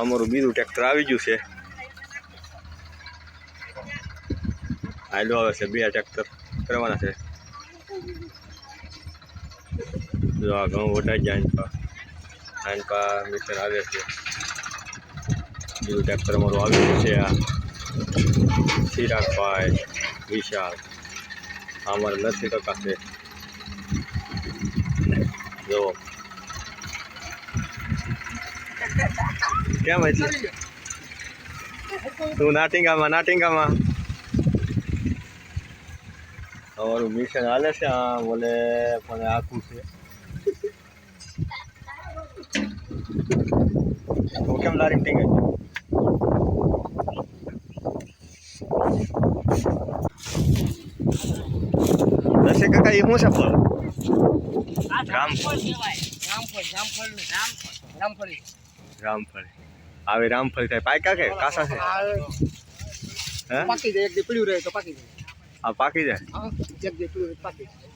અમારું બીજું ટ્રેક્ટર આવી ગયું છે. હાલો આવે છે, 2 ટ્રેક્ટર કરવાના છે. જો આ ઘઉં વટાઈ ગયા આનપા મિશન આવે છે. બીજું ટ્રેક્ટર અમારું આવ્યું છે. આ ચિરાગભાઈ વિશાલ અમારે નથી કાકા છે. જો કેમ એટલે તું નાટિંગામાં અમારું મિશન હાલે છે. આ બોલે પણ આખું છે. તું કેમ લારી ટીંગે છે? દસે કાકા એ શું છે ફળ? રામફળ આવે. રામફળ થાય પાક્યા કે કાસા છે? પાકી જાય, એક દી પીળું રહે તો પાકી જાય. આ પાકી જાય. એક દી પીળું પાકી જાય.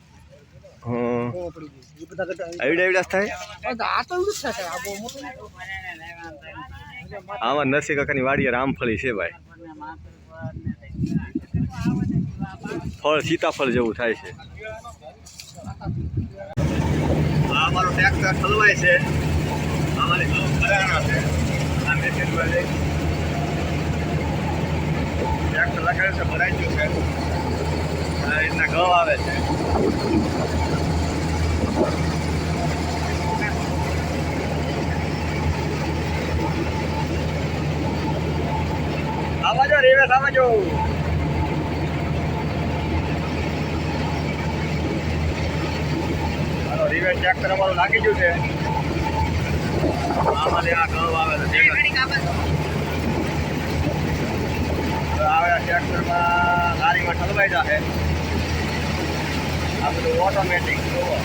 આમાં નરસિંહ કાકાની વાડીએ રામફળી છે ભાઈ. ફળ સીતાફળ જેવું થાય છે. આ મારો ટ્રેક્ટર ઠલવાય છે. અમારી ઘઉં ભરાણા છે. આ મેશિન વાળે ટ્રેક્ટર લગાડ્યું છે, ભરાઈ ગયું છે. આ રીતના ઘઉં આવે છે. આવાજો રેવેશ આવાજો. હાલો રિવેશ ટ્રેક્ટર અમારું લાગી ગયું છે. આમાં આ ઘઉં આવે છે. આવે ટ્રેક્ટરમાં લારીમાં ઠલવાઈ જશે. આ બધું ઓટોમેટિક જોવો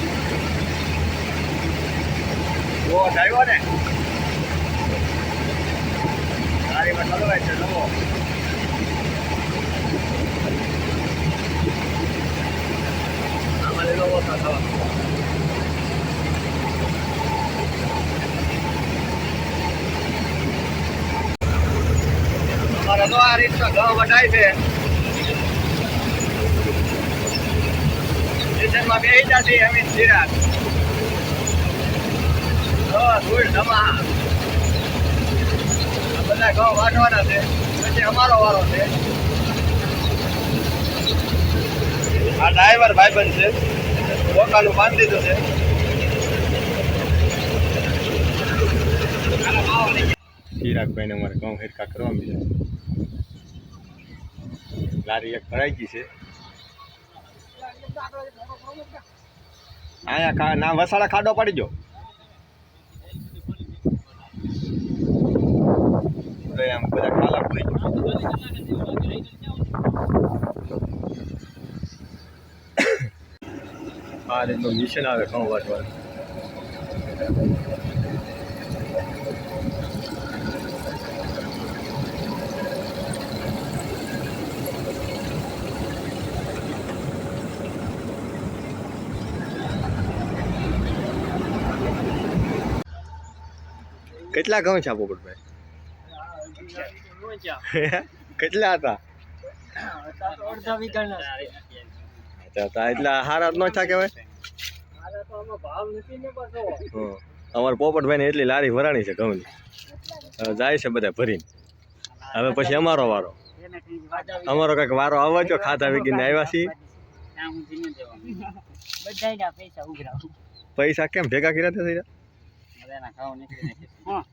આવ્યો ને લારીમાં ઠલવાય છે. જોવો આમાં લીલો ઓછા થવા. અમારે તો આ રીતના ઘઉં વટાય છે. સ્ટેશનમાં બેસી જતી અમિત ચિરાગ. ધૂળ ધમા બધા ઘઉં વાટવાના છે. પછી અમારો વારો છે. આ ડ્રાઈવર ભાઈબંધ છે. પોતાનું બાંધી દીધું છે. ચિરાગભાઈને અમારે ઘઉં હેરકા કરવા મળ્યા. લારી એક ભરાઈ ગઈ છે. અહીંયા ના વસાડા ખાડો પડી ગયો. આમ બધા ખાલા પડી ગયો. આ રીતનું મિશન આવે ઘઉં વાટવાનું. કેટલા ઘઉં છે પોપટભાઈ? કેટલા હતા? એટલા હારા ન થયા કહેવાય. અમારા પોપટભાઈ ને એટલી લારી ભરાણી છે ઘઉંની. હવે જાય છે બધા ભરીને. હવે પછી અમારો વારો. અમારો કઈક વારો આવવા જો. ખાતા વીકીને આવ્યા છીએ. પૈસા કેમ ભેગા કર્યા થઈ? હા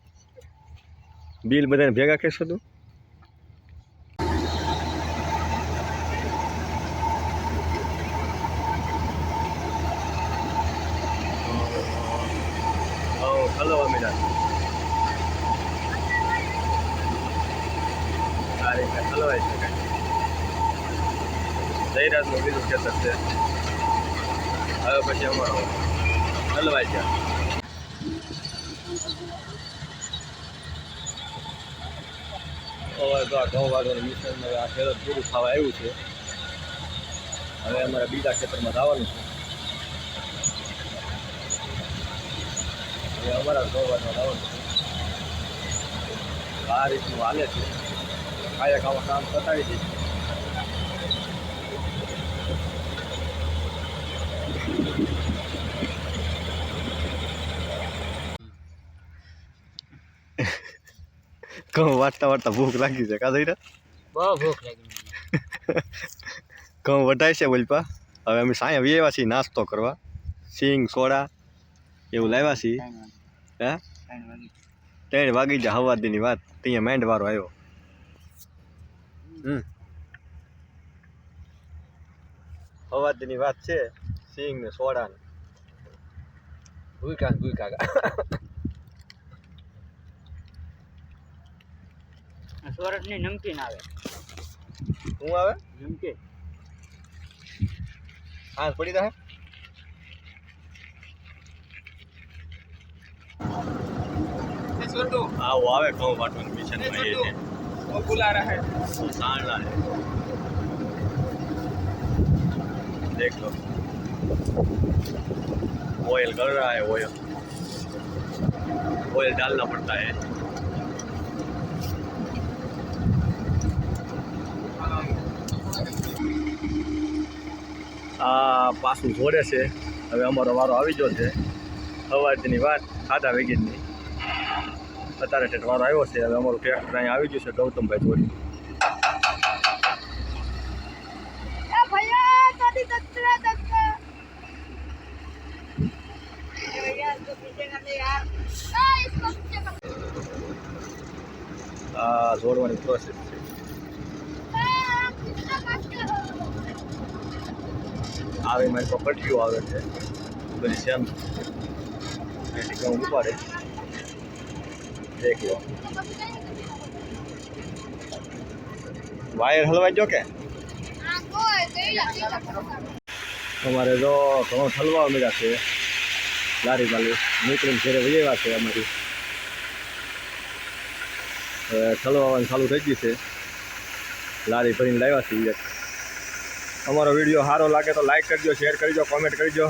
બિલ બધાને ભેગા કહેશો તું હલો અમીરા આ રીતે હલવાઈ શકાય જયરાજનું બીજું ખેતર છે હવે પછી અમારો હલવાઈ ગયા હવે તો આ ઘઉં વાળવાનું મિશન આ ખેતર પૂરું થવા આવ્યું છે હવે અમારે બીજા ખેતરમાં જવાનું છે હવે અમારા ઘઉં વાળવા જવાનું છે આ રીતનું હાલે છે કાયા કામ કામ પતાવી દઈશું ઘઉં વાટતા વાટતા ભૂખ લાગી છે કા જઈને બહુ ભૂખ લાગી ઘઉં વટાય છે બોલપા હવે અમે સાંજે વ્યવા છીએ નાસ્તો કરવા સિંગ સોડા એવું લાવ્યા છીએ હે 3 વાગી જાય હવાદીની વાત ત્યાં મેંડ વારો આવ્યો હવાદીની વાત છે સિંગ ને સોડા ને ભૂકા સુરતની નમકીન આવે શું આવે નમકીન હા પડી રહે આવો આવે ઘઉં વાટવાનું મિશન માં એ છે बुला रहा है साड़ा है देख लो ऑयल कर रहा है ऑयल डालना पड़ता है આ પાછું જોડે છે હવે અમારો વારો આવી ગયો છે સવારની વાત ખાધા વેગીની અત્યારે ટેટ વારો આવ્યો છે હવે અમારું ટ્રેક્ટર અહીંયા આવી ગયું છે ગૌતમભાઈ જોડી આ જોડવાની પ્રોસેસ છે આવે મારી પર પટ્ટીઓ આવે છે બધી સેમ એથી ઘઉં ઉપાડે દેખ લો વાયર હલવાઈ ગયો કે અમારે જો ઘણો ઠલવા મળ્યા છે લારી બાલી નીકળીને ઘરે વૈયા છે અમારી ઠલવાનું ચાલુ થઈ ગઈ છે લારી ભરીને લાવ્યા છીએ અમારો વિડીયો સારો લાગે તો લાઈક કરજો શેર કરજો કોમેન્ટ કરજો